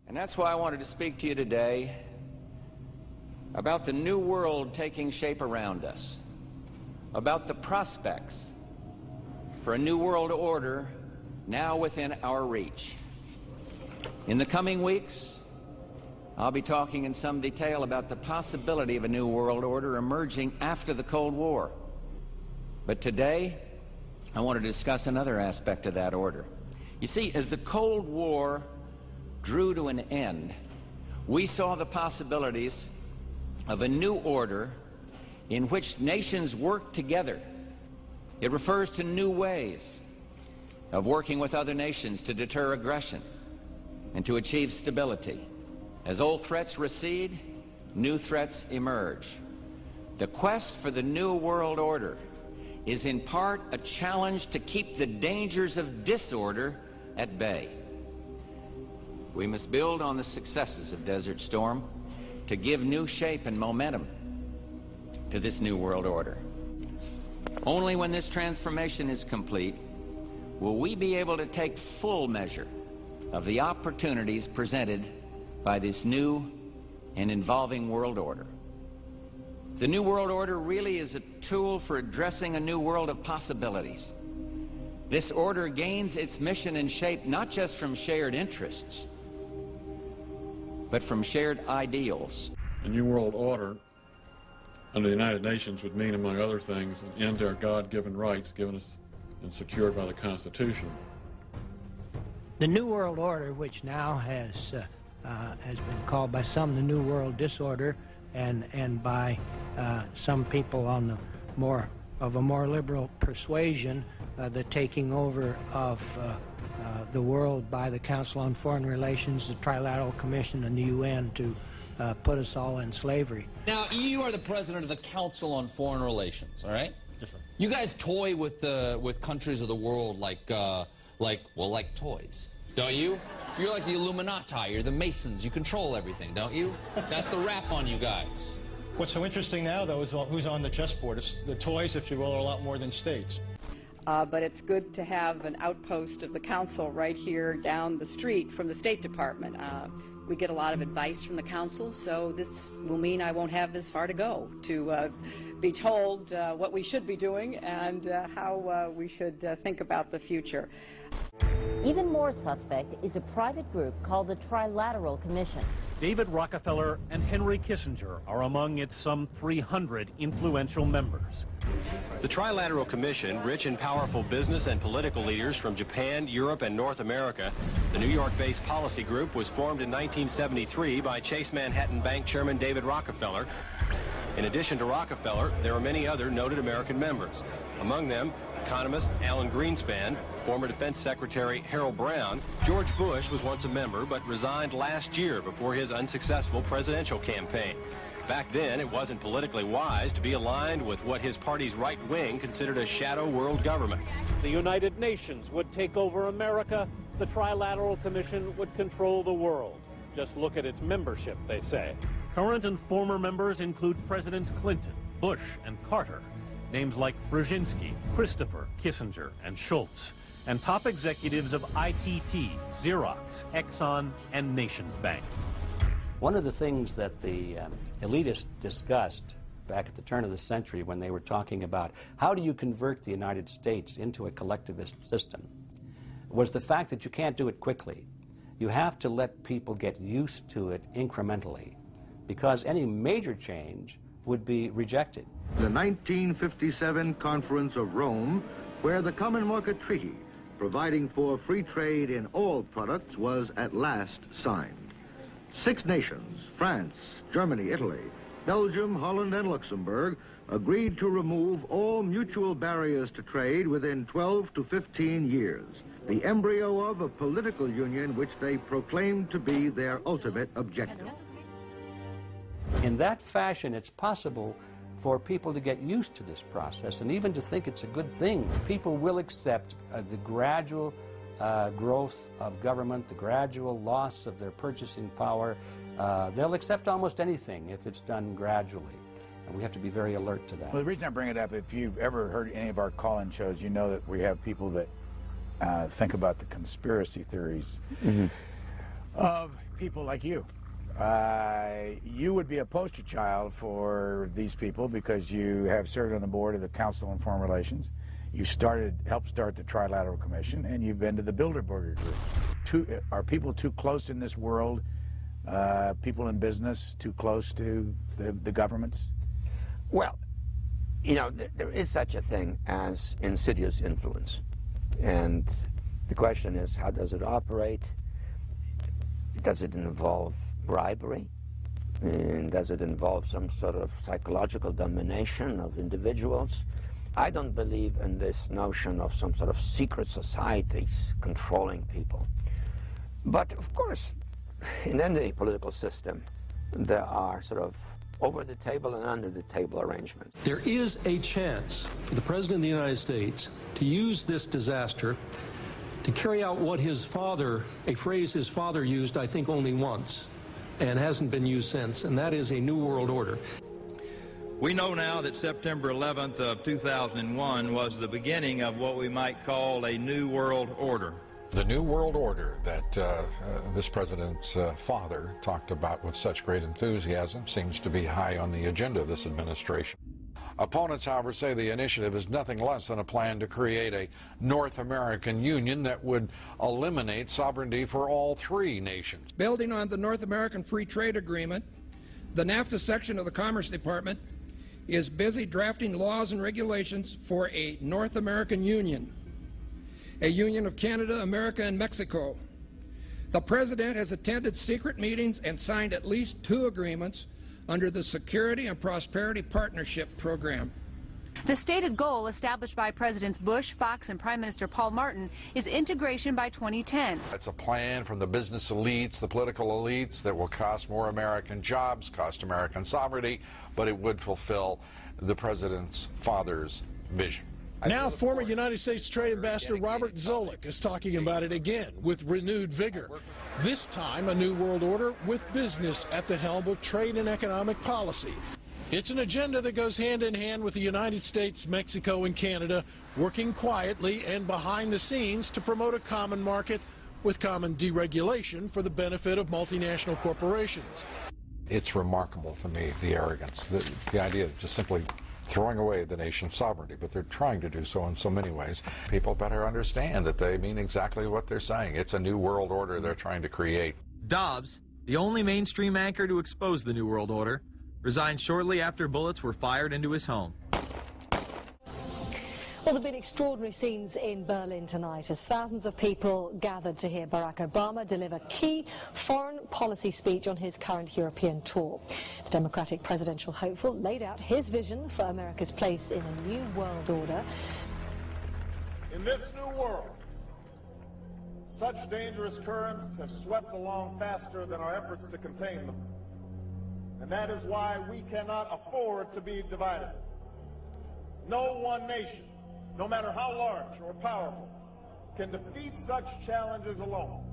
And that's why I wanted to speak to you today about the new world taking shape around us, about the prospects for a new world order now within our reach. In the coming weeks, I'll be talking in some detail about the possibility of a new world order emerging after the Cold War. But today, I want to discuss another aspect of that order. You see, as the Cold War drew to an end, we saw the possibilities of a new order in which nations work together. It refers to new ways of working with other nations to deter aggression and to achieve stability. As old threats recede, new threats emerge. The quest for the new world order is in part a challenge to keep the dangers of disorder at bay. We must build on the successes of Desert Storm to give new shape and momentum to this new world order. Only when this transformation is complete will we be able to take full measure of the opportunities presented by this new and evolving world order. The new world order really is a tool for addressing a new world of possibilities. This order gains its mission and shape not just from shared interests, but from shared ideals. The New World Order under the United Nations would mean, among other things, an end to our God-given rights given us and secured by the Constitution. The New World Order, which now has been called by some the New World Disorder, and by some people on the more liberal persuasion, the taking over of the world by the Council on Foreign Relations, the Trilateral Commission, and the UN to put us all in slavery. Now, you are the president of the Council on Foreign Relations, all right? Yes, sir. You guys toy with countries of the world like toys, don't you? You're like the Illuminati, you're the Masons, you control everything, don't you? That's the rap on you guys. What's so interesting now, though, is who's on the chessboard. It's the toys, if you will, are a lot more than states. But it's good to have an outpost of the Council right here down the street from the State Department. We get a lot of advice from the Council, so this will mean I won't have as far to go to be told what we should be doing and how we should think about the future. Even more suspect is a private group called the Trilateral Commission. David Rockefeller and Henry Kissinger are among its some 300 influential members. The Trilateral Commission, rich and powerful business and political leaders from Japan, Europe, and North America. The New York-based policy group was formed in 1973 by Chase Manhattan Bank Chairman David Rockefeller. In addition to Rockefeller, there are many other noted American members. Among them, economist Alan Greenspan, former Defense Secretary Harold Brown. George Bush was once a member but resigned last year before his unsuccessful presidential campaign. Back then, it wasn't politically wise to be aligned with what his party's right wing considered a shadow world government. The United Nations would take over America. The Trilateral Commission would control the world. Just look at its membership, they say. Current and former members include Presidents Clinton, Bush, and Carter. Names like Brzezinski, Christopher, Kissinger, and Schultz. And top executives of ITT, Xerox, Exxon, and Nations Bank. One of the things that the elitists discussed back at the turn of the century when they were talking about how do you convert the United States into a collectivist system was the fact that you can't do it quickly. You have to let people get used to it incrementally, because any major change would be rejected. The 1957 Conference of Rome, where the Common Market Treaty, providing for free trade in all products, was at last signed. 6 nations, France, Germany, Italy, Belgium, Holland, and Luxembourg, agreed to remove all mutual barriers to trade within 12 to 15 years, the embryo of a political union which they proclaimed to be their ultimate objective. In that fashion, it's possible for people to get used to this process and even to think it's a good thing. People will accept the gradual growth of government, the gradual loss of their purchasing power. They'll accept almost anything if it's done gradually. And we have to be very alert to that. Well, the reason I bring it up, if you've ever heard any of our call-in shows, you know that we have people that think about the conspiracy theories. Mm-hmm. Of people like you. You would be a poster child for these people because you have served on the board of the Council on Foreign Relations. You helped start the Trilateral Commission, and you've been to the Bilderberger Group. Are people too close in this world, people in business, too close to the governments? Well, you know, there is such a thing as insidious influence. And the question is, how does it operate? Does it involve bribery? And does it involve some sort of psychological domination of individuals? I don't believe in this notion of some sort of secret societies controlling people. But of course, in any political system, there are sort of over-the-table and under-the-table arrangements. There is a chance for the President of the United States to use this disaster to carry out what his father, a phrase his father used, I think, only once, and hasn't been used since, and that is a new world order. We know now that September 11th of 2001 was the beginning of what we might call a new world order. The new world order that this president's father talked about with such great enthusiasm seems to be high on the agenda of this administration. Opponents, however, say the initiative is nothing less than a plan to create a North American Union that would eliminate sovereignty for all three nations. Building on the North American Free Trade Agreement, the NAFTA section of the Commerce Department is busy drafting laws and regulations for a North American Union, a union of Canada, America, and Mexico. The President has attended secret meetings and signed at least 2 agreements under the Security and Prosperity Partnership Program. The stated goal established by Presidents Bush, Fox, and Prime Minister Paul Martin is integration by 2010. It's a plan from the business elites, the political elites, that will cost more American jobs, cost American sovereignty, but it would fulfill the president's father's vision. Now, former United States Trade Ambassador Robert Zoellick is talking about it again with renewed vigor. This time, a new world order with business at the helm of trade and economic policy. It's an agenda that goes hand in hand with the United States, Mexico, and Canada, working quietly and behind the scenes to promote a common market with common deregulation for the benefit of multinational corporations. It's remarkable to me, the arrogance, the idea of just simply throwing away the nation's sovereignty, but they're trying to do so in so many ways. People better understand that they mean exactly what they're saying. It's a new world order they're trying to create. Dobbs, the only mainstream anchor to expose the new world order, resigned shortly after bullets were fired into his home. Well, there have been extraordinary scenes in Berlin tonight as thousands of people gathered to hear Barack Obama deliver key foreign policy speech on his current European tour. The Democratic presidential hopeful laid out his vision for America's place in a new world order. In this new world, such dangerous currents have swept along faster than our efforts to contain them. And that is why we cannot afford to be divided. No one nation, no matter how large or powerful, can defeat such challenges alone.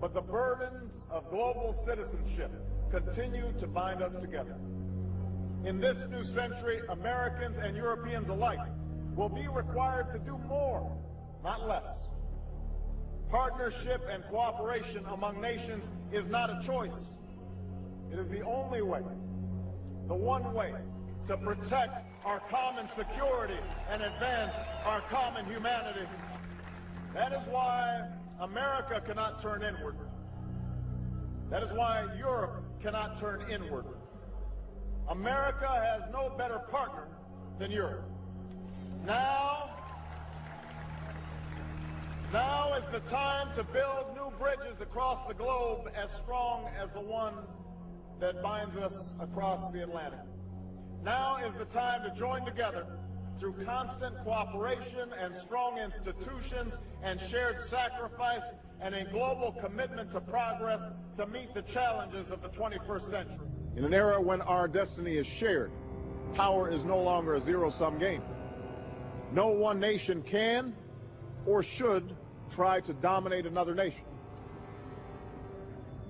But the burdens of global citizenship continue to bind us together. In this new century, Americans and Europeans alike will be required to do more, not less. Partnership and cooperation among nations is not a choice. It is the only way, the one way, to protect our common security and advance our common humanity. That is why America cannot turn inward. That is why Europe cannot turn inward. America has no better partner than Europe. Now is the time to build new bridges across the globe as strong as the one that binds us across the Atlantic. Now is the time to join together through constant cooperation and strong institutions and shared sacrifice and a global commitment to progress to meet the challenges of the 21st century. In an era when our destiny is shared, power is no longer a zero-sum game. No one nation can or should try to dominate another nation.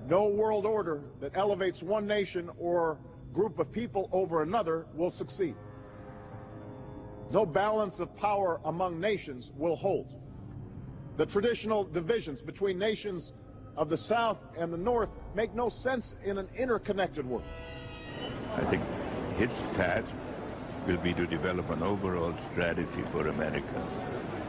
No world order that elevates one nation or group of people over another will succeed. No balance of power among nations will hold. The traditional divisions between nations of the South and the North make no sense in an interconnected world. I think its task will be to develop an overall strategy for America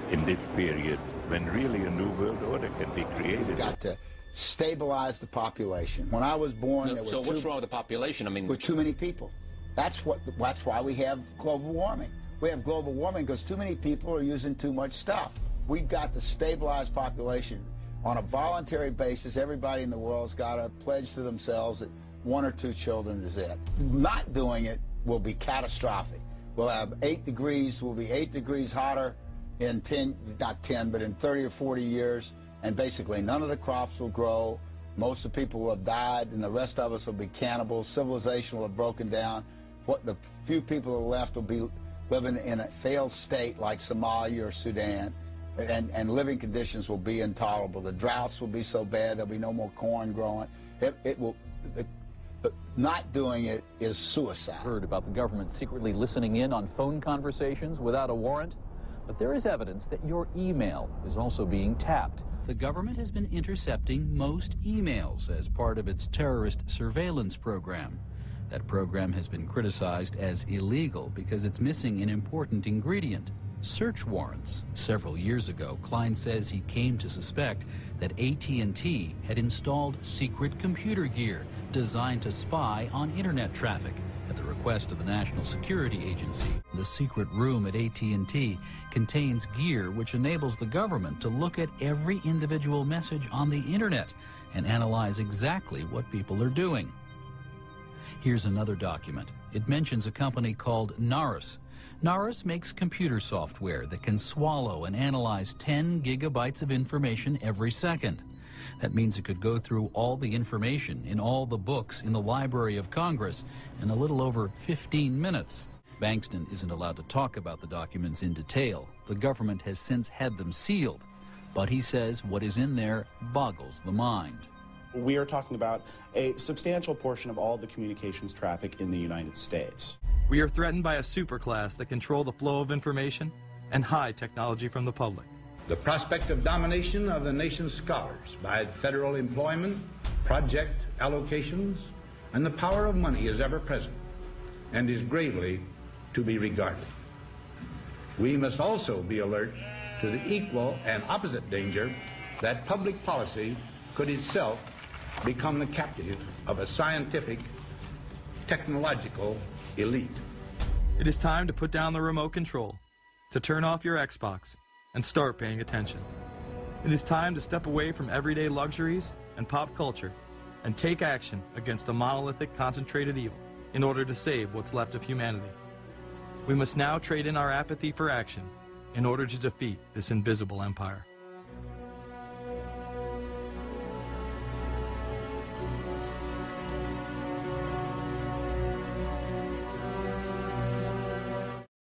in this period when really a new world order can be created. We've got to stabilize the population. When I was born, there were so what's wrong with the population? I mean, with too many people. That's why we have global warming. We have global warming because too many people are using too much stuff. We've got to stabilize population on a voluntary basis. Everybody in the world's got to pledge to themselves that 1 or 2 children is it. Not doing it will be catastrophic. We'll have 8 degrees. We'll be 8 degrees hotter in 30 or 40 years, and basically none of the crops will grow. Most of the people will have died, and the rest of us will be cannibals. Civilization will have broken down. What the few people who are left will be living in a failed state like Somalia or Sudan, and living conditions will be intolerable. The droughts will be so bad there'll be no more corn growing. Not doing it is suicide. Heard about the government secretly listening in on phone conversations without a warrant, but there is evidence that your email is also being tapped. The government has been intercepting most emails as part of its terrorist surveillance program. That program has been criticized as illegal because it's missing an important ingredient: search warrants. Several years ago, Klein says he came to suspect that AT&T had installed secret computer gear designed to spy on internet traffic at the request of the National Security Agency. The secret room at AT&T contains gear which enables the government to look at every individual message on the internet and analyze exactly what people are doing. Here's another document. It mentions a company called Narus. Narus makes computer software that can swallow and analyze 10 gigabytes of information every second. That means it could go through all the information in all the books in the Library of Congress in a little over 15 minutes. Bankston isn't allowed to talk about the documents in detail. The government has since had them sealed, but he says what is in there boggles the mind. We are talking about a substantial portion of all the communications traffic in the United States. We are threatened by a superclass that control the flow of information and hide technology from the public. The prospect of domination of the nation's scholars by federal employment, project allocations, and the power of money is ever present and is gravely to be regarded. We must also be alert to the equal and opposite danger that public policy could itself become the captive of a scientific, technological elite. It is time to put down the remote control, to turn off your Xbox, and start paying attention. It is time to step away from everyday luxuries and pop culture and take action against a monolithic, concentrated evil in order to save what's left of humanity. We must now trade in our apathy for action in order to defeat this invisible empire.